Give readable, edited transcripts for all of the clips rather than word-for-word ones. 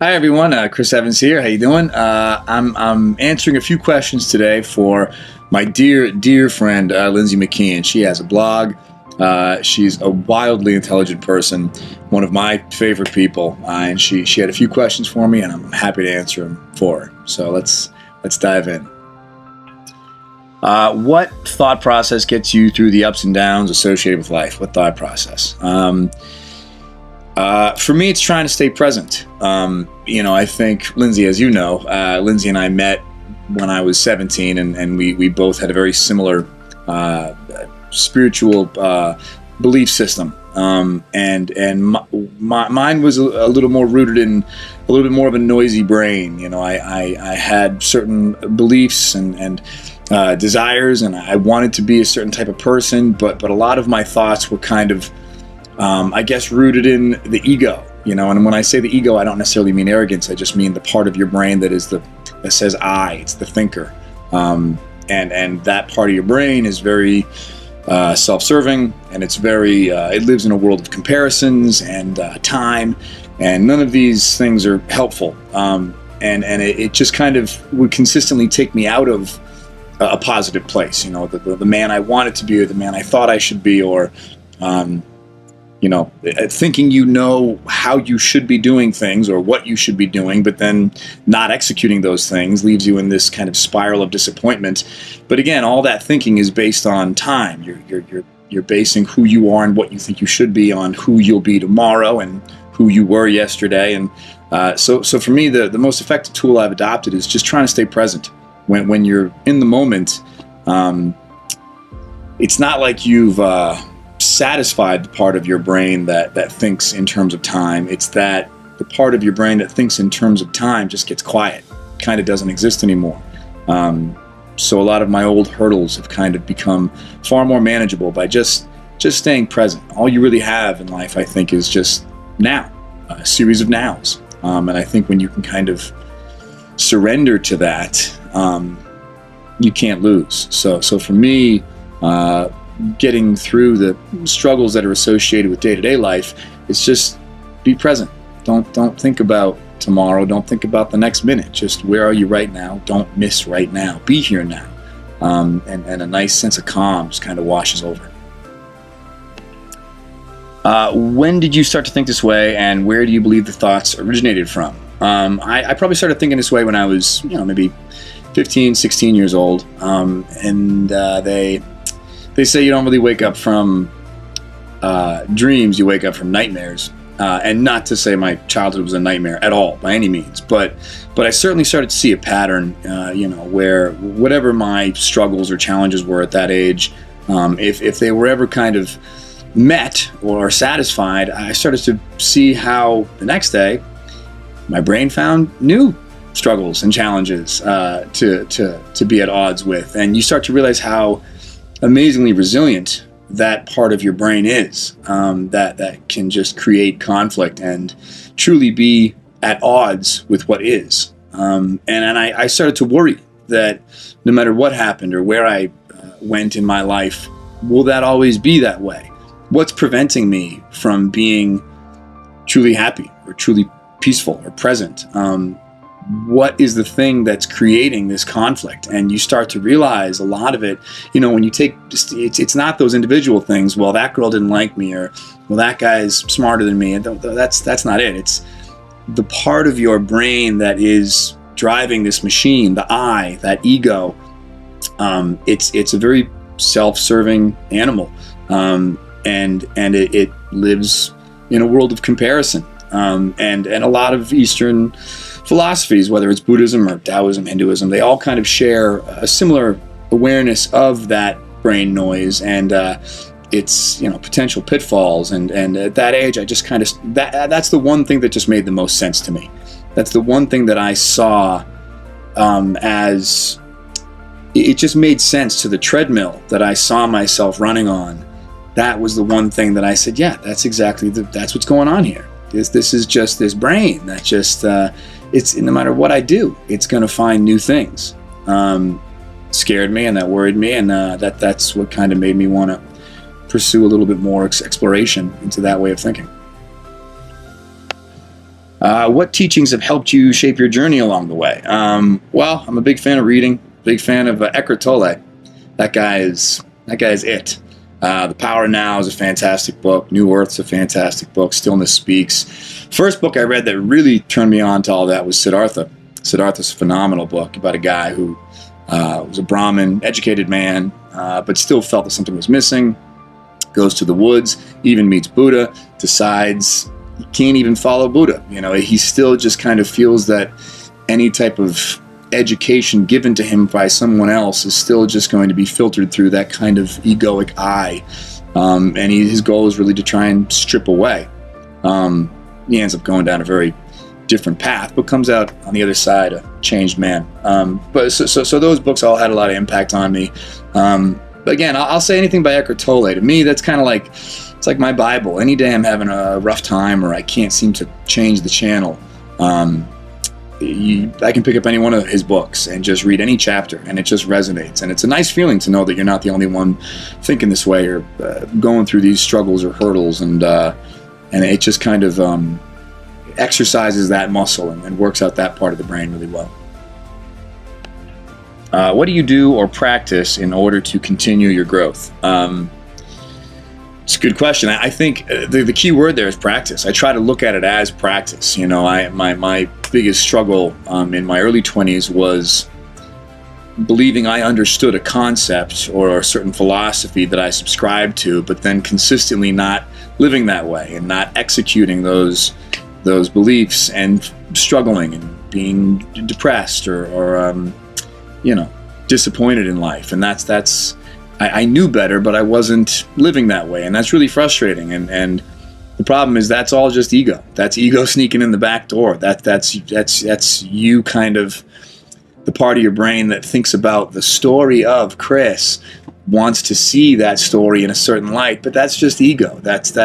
Hi everyone, Chris Evans here. How you doing? I'm answering a few questions today for my dear friend Lindsay McKeon. She has a blog. She's a wildly intelligent person, one of my favorite people, and she had a few questions for me, and I'm happy to answer them for her. So let's dive in. What thought process gets you through the ups and downs associated with life? What thought process? For me, it's trying to stay present. I think Lindsay, as you know, Lindsay and I met when I was 17, and we both had a very similar spiritual belief system. Mine was a little more rooted in a little bit more of a noisy brain. I had certain beliefs and desires, and I wanted to be a certain type of person, but a lot of my thoughts were kind of rooted in the ego, and when I say the ego, I don't necessarily mean arrogance. I just mean the part of your brain that says I, it's the thinker. And that part of your brain is very self-serving, and it's very, it lives in a world of comparisons and time, and none of these things are helpful. It just kind of would consistently take me out of a positive place, the man I wanted to be, or the man I thought I should be, or, thinking how you should be doing things or what you should be doing, but then not executing those things leaves you in this kind of spiral of disappointment. But again, all that thinking is based on time. You're basing who you are and what you think you should be on who you'll be tomorrow and who you were yesterday. And so for me, the most effective tool I've adopted is just trying to stay present. When you're in the moment, it's not like you've satisfied the part of your brain that thinks in terms of time. It's that the part of your brain that thinks in terms of time just gets quiet, kind of doesn't exist anymore. So a lot of my old hurdles have kind of become far more manageable by just staying present. All you really have in life, I think, is just now, a series of nows. And I think when you can kind of surrender to that, you can't lose. So for me, getting through the struggles that are associated with day-to-day life, it's just be present. Don't think about tomorrow. Don't think about the next minute. Just where are you right now? Don't miss right now. Be here now. And a nice sense of calm just kind of washes over. When did you start to think this way, and where do you believe the thoughts originated from? I probably started thinking this way when I was, maybe 15, 16 years old. They say you don't really wake up from dreams, you wake up from nightmares. And not to say my childhood was a nightmare at all, by any means, but I certainly started to see a pattern, where whatever my struggles or challenges were at that age, if they were ever kind of met or satisfied, I started to see how the next day my brain found new struggles and challenges to be at odds with. And you start to realize how amazingly resilient that part of your brain is, that can just create conflict and truly be at odds with what is. And I started to worry that no matter what happened or where I went in my life, will that always be that way? What's preventing me from being truly happy or truly peaceful or present? What is the thing that's creating this conflict? And you start to realize a lot of it, when you take, it's not those individual things. Well, that girl didn't like me, or well, that guy's smarter than me. And that's not it. It's the part of your brain that is driving this machine, the I, that ego. It's a very self-serving animal. And it lives in a world of comparison. And a lot of Eastern philosophies, whether it's Buddhism or Taoism, Hinduism, they all kind of share a similar awareness of that brain noise and its potential pitfalls. And at that age, I just kind of that's the one thing that just made the most sense to me. That's the one thing that I saw as it just made sense to the treadmill that I saw myself running on. That was the one thing that I said, yeah, that's exactly that's what's going on here. This is just this brain that just it's no matter what I do, it's going to find new things. Scared me, and that worried me, and that's what kind of made me want to pursue a little bit more exploration into that way of thinking. What teachings have helped you shape your journey along the way? Well, I'm a big fan of reading, big fan of Eckhart Tolle. That guy is it. The Power of Now is a fantastic book. New Earth's a fantastic book. Stillness Speaks. First book I read that really turned me on to all that was Siddhartha. Siddhartha's a phenomenal book about a guy who was a Brahmin, educated man, but still felt that something was missing. Goes to the woods, even meets Buddha, decides he can't even follow Buddha. He still just kind of feels that any type of education given to him by someone else is still just going to be filtered through that kind of egoic eye. And his goal is really to try and strip away. He ends up going down a very different path, but comes out on the other side a changed man. But so those books all had a lot of impact on me. But again, I'll say anything by Eckhart Tolle. To me, that's kind of like, it's like my Bible. Any day I'm having a rough time or I can't seem to change the channel, I can pick up any one of his books and just read any chapter, and it just resonates. And it's a nice feeling to know that you're not the only one thinking this way or going through these struggles or hurdles, and it just kind of exercises that muscle and works out that part of the brain really well. What do you do or practice in order to continue your growth? It's a good question. I think the key word there is practice. I try to look at it as practice. My biggest struggle in my early 20s was believing I understood a concept or a certain philosophy that I subscribed to, but then consistently not living that way and not executing those beliefs, and struggling and being depressed or disappointed in life. And I knew better, but I wasn't living that way, and that's really frustrating. And the problem is that's all just ego. That's ego sneaking in the back door. That's you, kind of the part of your brain that thinks about the story of Chris, wants to see that story in a certain light, but that's just ego. That's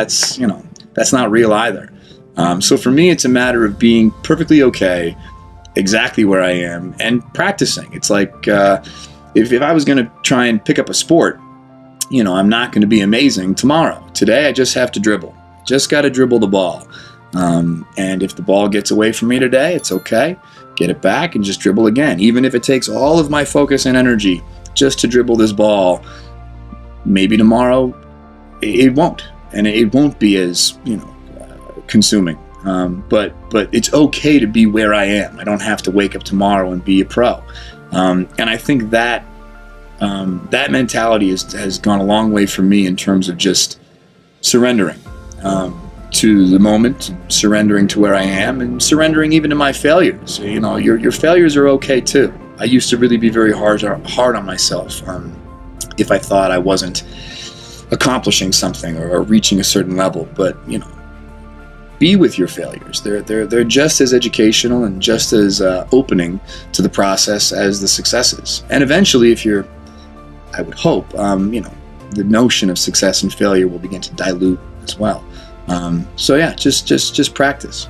not real either. So for me, it's a matter of being perfectly okay, exactly where I am, and practicing. It's like if I was going to try and pick up a sport, I'm not going to be amazing tomorrow. Today, I just have to dribble. Just got to dribble the ball. And if the ball gets away from me today, it's okay. Get it back and just dribble again. Even if it takes all of my focus and energy just to dribble this ball, maybe tomorrow it won't. And it won't be as, consuming. But it's okay to be where I am. I don't have to wake up tomorrow and be a pro. And I think that mentality has gone a long way for me in terms of just surrendering to the moment, surrendering to where I am, and surrendering even to my failures. Your failures are okay too. I used to really be very hard on myself if I thought I wasn't accomplishing something or reaching a certain level. But be with your failures. They're just as educational and just as opening to the process as the successes. And eventually, I would hope, the notion of success and failure will begin to dilute as well. So yeah, just practice.